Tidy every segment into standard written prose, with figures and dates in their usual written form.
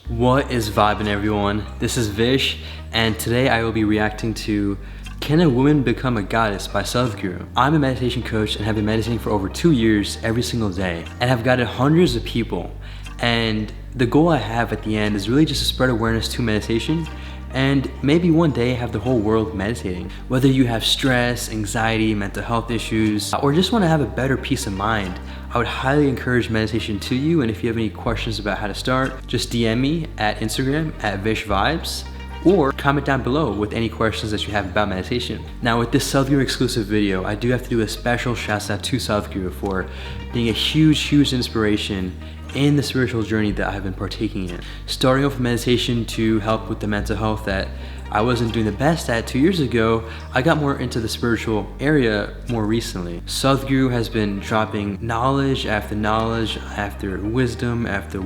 What is vibin', everyone? This is Vish, and today I will be reacting to Can a Woman Become a Goddess by Sadhguru. I'm a meditation coach and have been meditating for over 2 years every single day and have guided hundreds of people. And the goal I have at the end is really just to spread awareness to meditation and maybe one day have the whole world meditating. Whether you have stress, anxiety, mental health issues, or just want to have a better peace of mind, I would highly encourage meditation to you. And if you have any questions about how to start, just DM me at Instagram at VishVibez, or comment down below with any questions that you have about meditation. Now with this Sadhguru exclusive video, I do have to do a special shout out to Sadhguru for being a huge inspiration in the spiritual journey that I have been partaking in. Starting off with meditation to help with the mental health that I wasn't doing the best at 2 years ago, I got more into the spiritual area more recently. Sadhguru has been dropping knowledge after knowledge, after wisdom, after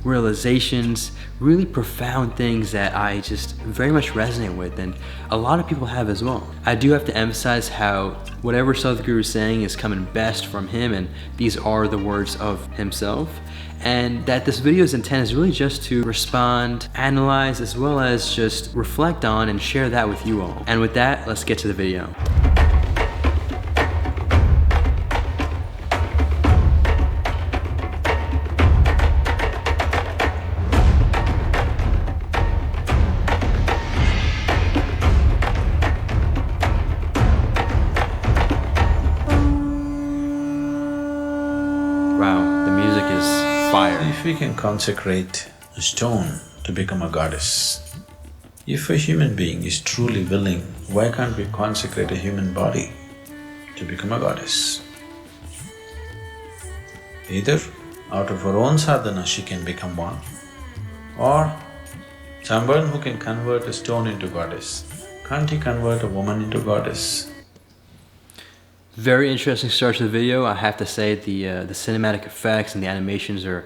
realizations, really profound things that I just very much resonate with, and a lot of people have as well. I do have to emphasize how whatever Sadhguru is saying is coming best from him, and these are the words of himself, and that this video's intent is really just to respond, analyze, as well as just reflect on and share that with you all. And with that, let's get to the video. Wow, the music is fire. If we can consecrate a stone to become a goddess, if a human being is truly willing, why can't we consecrate a human body to become a goddess? Either out of her own sadhana she can become one, or someone who can convert a stone into goddess. Can't he convert a woman into goddess? Very interesting start to the video. I have to say the cinematic effects and the animations are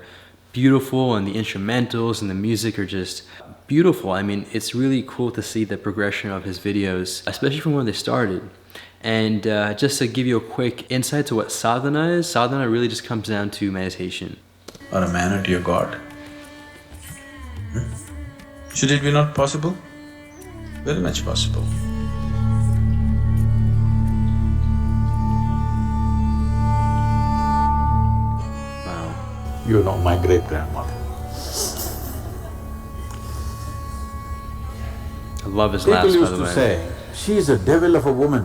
beautiful, and the instrumentals and the music are just beautiful. I mean, it's really cool to see the progression of his videos, especially from when they started. And just to give you a quick insight to what sadhana is, sadhana really just comes down to meditation. Or a man unto your god? Should it be not possible? Very much possible. You know my great-grandmother. I love his laughs, by the way. People used to say, she's a devil of a woman.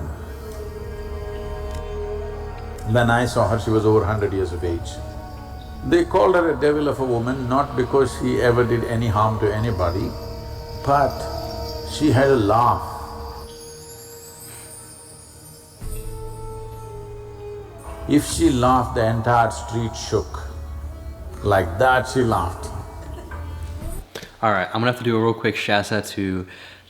When I saw her, she was over 100 years of age. They called her a devil of a woman not because she ever did any harm to anybody, but she had a laugh. If she laughed, the entire street shook. Like that she laughed. Alright, I'm gonna have to do a real quick shout out to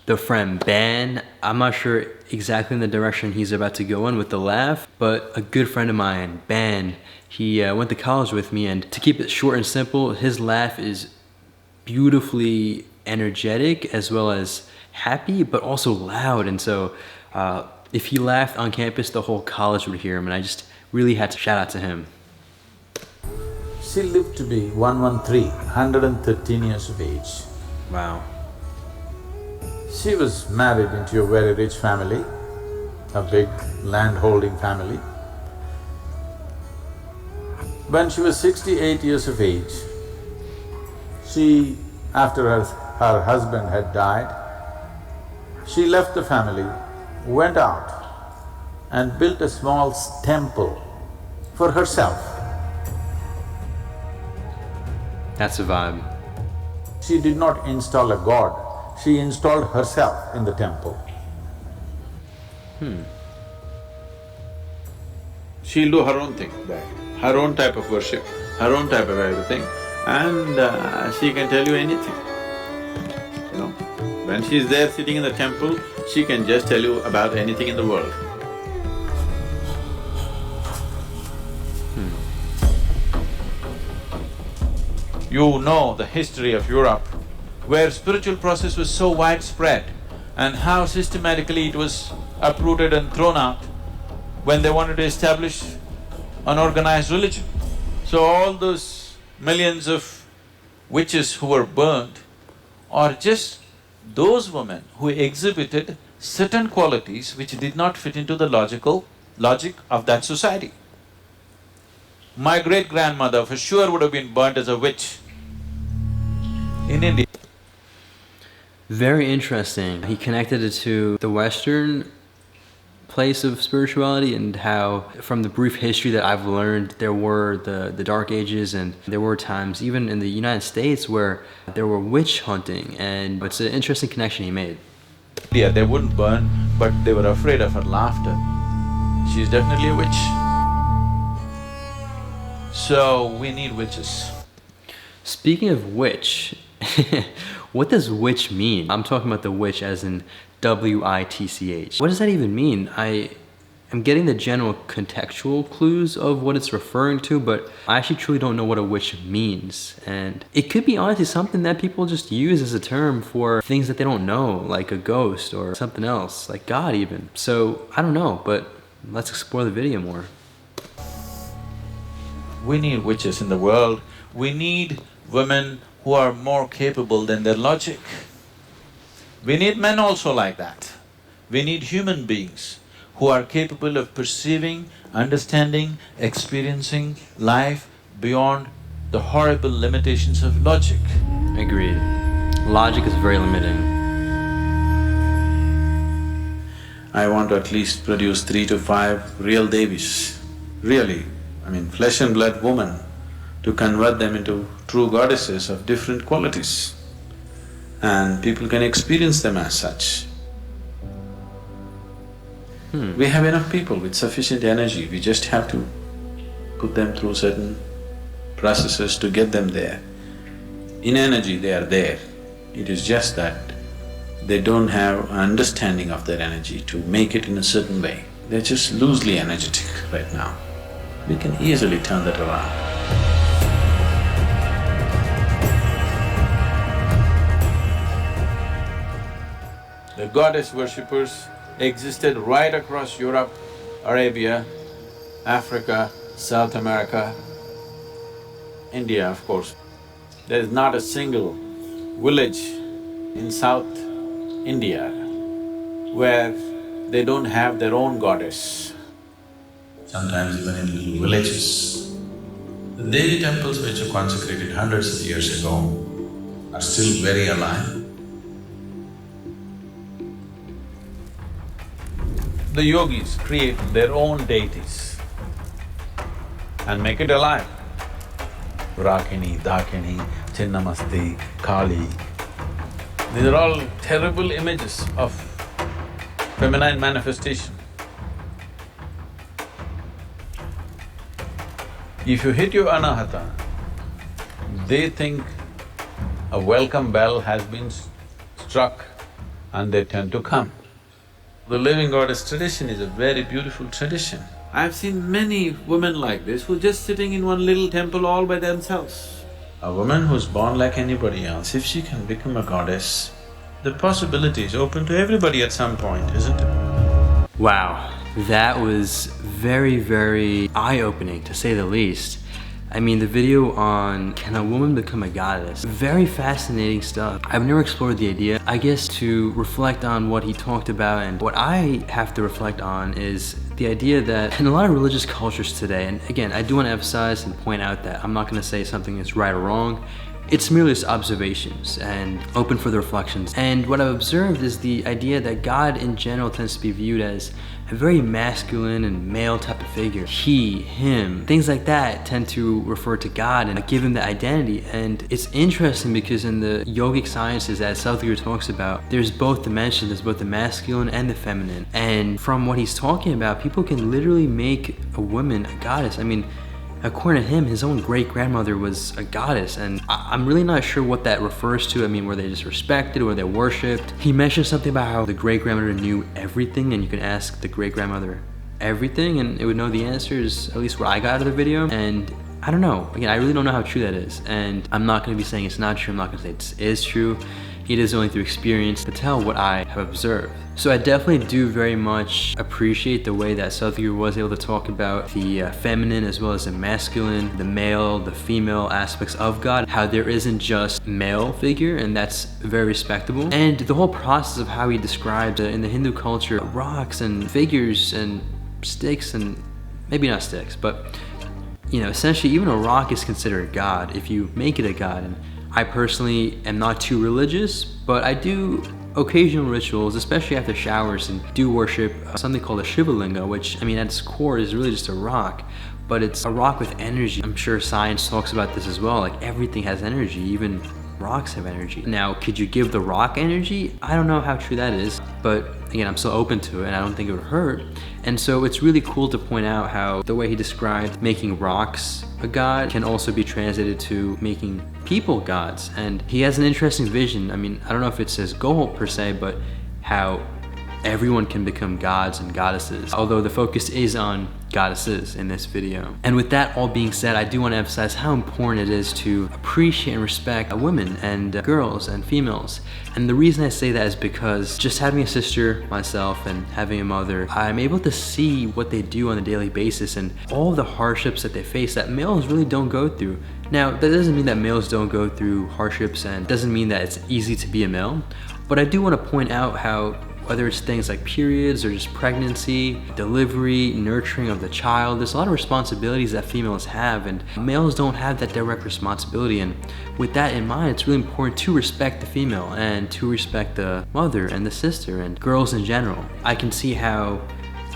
the friend Ben. I'm not sure exactly in the direction he's about to go in with the laugh, but a good friend of mine, Ben, he went to college with me, and to keep it short and simple, his laugh is beautifully energetic as well as happy, but also loud. And so if he laughed on campus, the whole college would hear him, and I just really had to shout out to him. She lived to be 113 years of age. Wow. She was married into a very rich family, a big land-holding family. When she was 68 years of age, after her husband had died, she left the family, went out and built a small temple for herself. That's a vibe. She did not install a god, she installed herself in the temple. She'll do her own thing there, her own type of worship, her own type of everything, and she can tell you anything, you know. When she's there sitting in the temple, she can just tell you about anything in the world. You know the history of Europe, where spiritual process was so widespread and how systematically it was uprooted and thrown out when they wanted to establish an organized religion. So all those millions of witches who were burnt are just those women who exhibited certain qualities which did not fit into the logic of that society. My great-grandmother for sure would have been burnt as a witch in India. Very interesting. He connected it to the Western place of spirituality and how, from the brief history that I've learned, there were the Dark Ages, and there were times even in the United States where there were witch hunting, and it's an interesting connection he made. Yeah, they wouldn't burn, but they were afraid of her laughter. She's definitely a witch. So, we need witches. Speaking of witch, what does witch mean? I'm talking about the witch as in W-I-T-C-H. What does that even mean? I am getting the general contextual clues of what it's referring to, but I actually truly don't know what a witch means. And it could be honestly something that people just use as a term for things that they don't know, like a ghost or something else, like God even. So, I don't know, but let's explore the video more. We need witches in the world. We need women who are more capable than their logic. We need men also like that. We need human beings who are capable of perceiving, understanding, experiencing life beyond the horrible limitations of logic. Agreed. Logic is very limiting. I want to at least produce 3 to 5 real Devis, really, flesh and blood women, to convert them into true goddesses of different qualities. And people can experience them as such. We have enough people with sufficient energy, we just have to put them through certain processes to get them there. In energy, they are there. It is just that they don't have understanding of their energy to make it in a certain way. They're just loosely energetic right now. We can easily turn that around. The goddess worshippers existed right across Europe, Arabia, Africa, South America, India, of course. There is not a single village in South India where they don't have their own goddess. Sometimes even in little villages. The Devi temples which were consecrated hundreds of years ago are still very alive. The yogis create their own deities and make it alive. Rakini, Dakini, Chinnamasti, Kali. These are all terrible images of feminine manifestation. If you hit your anahata, they think a welcome bell has been struck and they tend to come. The living goddess tradition is a very beautiful tradition. I've seen many women like this who are just sitting in one little temple all by themselves. A woman who's born like anybody else, if she can become a goddess, the possibility is open to everybody at some point, isn't it? Wow, that was very, very eye-opening to say the least. I mean, the video on can a woman become a goddess? Very fascinating stuff. I've never explored the idea. I guess to reflect on what he talked about, and what I have to reflect on is the idea that in a lot of religious cultures today, and again, I do want to emphasize and point out that I'm not going to say something is right or wrong. It's merely just observations and open for the reflections. And what I've observed is the idea that God in general tends to be viewed as a very masculine and male type of figure. He, him, things like that tend to refer to God and give him the identity. And it's interesting because in the yogic sciences, as Sadhguru talks about, there's both dimensions, there's both the masculine and the feminine. And from what he's talking about, people can literally make a woman a goddess. I mean, according to him, his own great-grandmother was a goddess, and I'm really not sure what that refers to. I mean, were they just respected, were they worshipped? He mentioned something about how the great-grandmother knew everything, and you can ask the great-grandmother everything, and it would know the answers, at least what I got out of the video. And I don't know, again, I really don't know how true that is, and I'm not gonna be saying it's not true, I'm not gonna say it is true. it is only through experience to tell what I have observed. So I definitely do very much appreciate the way that Sadhguru was able to talk about the feminine as well as the masculine, the male, the female aspects of God, how there isn't just male figure, and that's very respectable. And the whole process of how he describes in the Hindu culture, rocks and figures and sticks, and maybe not sticks, but you know, essentially even a rock is considered God if you make it a God. And I personally am not too religious, but I do occasional rituals, especially after showers, and do worship something called a Shiva Linga, which, I mean, at its core is really just a rock, but it's a rock with energy. I'm sure science talks about this as well, like everything has energy, even rocks have energy. Now, could you give the rock energy? I don't know how true that is, but again, I'm still open to it and I don't think it would hurt. And so it's really cool to point out how the way he described making rocks a god can also be translated to making people gods. And he has an interesting vision. I mean, I don't know if it's his goal per se, but how everyone can become gods and goddesses, although the focus is on goddesses in this video. And with that all being said, I do want to emphasize how important it is to appreciate and respect women and girls and females. And the reason I say that is because just having a sister myself and having a mother, I'm able to see what they do on a daily basis and all the hardships that they face that males really don't go through. Now, that doesn't mean that males don't go through hardships, and doesn't mean that it's easy to be a male, but I do want to point out how whether it's things like periods or just pregnancy, delivery, nurturing of the child, there's a lot of responsibilities that females have, and males don't have that direct responsibility. And with that in mind, it's really important to respect the female and to respect the mother and the sister and girls in general. I can see how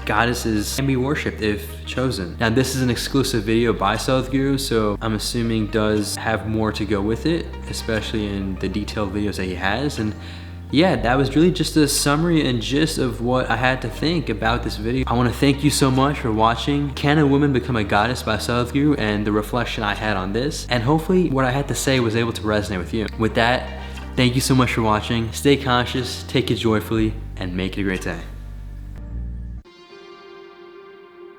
goddesses can be worshipped if chosen. Now, this is an exclusive video by Sadhguru, so I'm assuming does have more to go with it, especially in the detailed videos that he has. And yeah, that was really just a summary and gist of what I had to think about this video. I want to thank you so much for watching Can a Woman Become a Goddess by Sadhguru, and the reflection I had on this. And hopefully what I had to say was able to resonate with you. With that, thank you so much for watching. Stay conscious, take it joyfully, and make it a great day.